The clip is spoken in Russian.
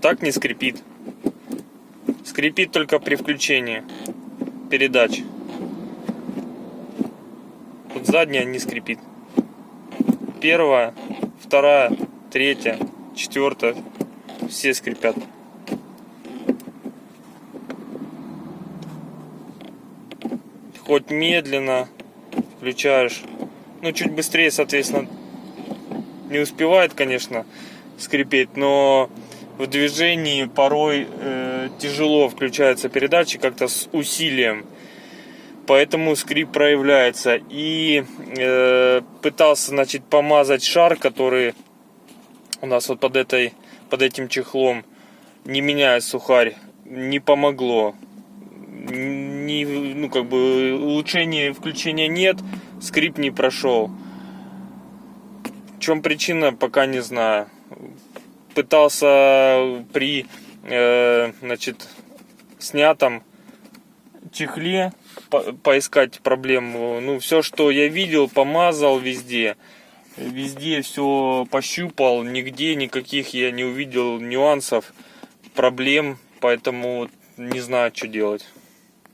так не скрипит. Скрипит только при включении передач. Вот задняя не скрипит. Первая, вторая, третья, четвертая, все скрипят. Хоть медленно включаешь, ну чуть быстрее, соответственно, не успевает, конечно, скрипеть, но в движении порой тяжело включаются передачи как-то с усилием, поэтому скрип проявляется. И пытался, значит, помазать шар, который у нас вот под этим чехлом, не меняя сухарь, не помогло. Ну, как бы улучшения включения нет, скрип не прошел. В чем причина, пока не знаю. Пытался при значит, снятом чехле поискать проблему. Ну, все, что я видел, помазал везде. Везде все пощупал, нигде никаких я не увидел нюансов, проблем, поэтому не знаю, что делать.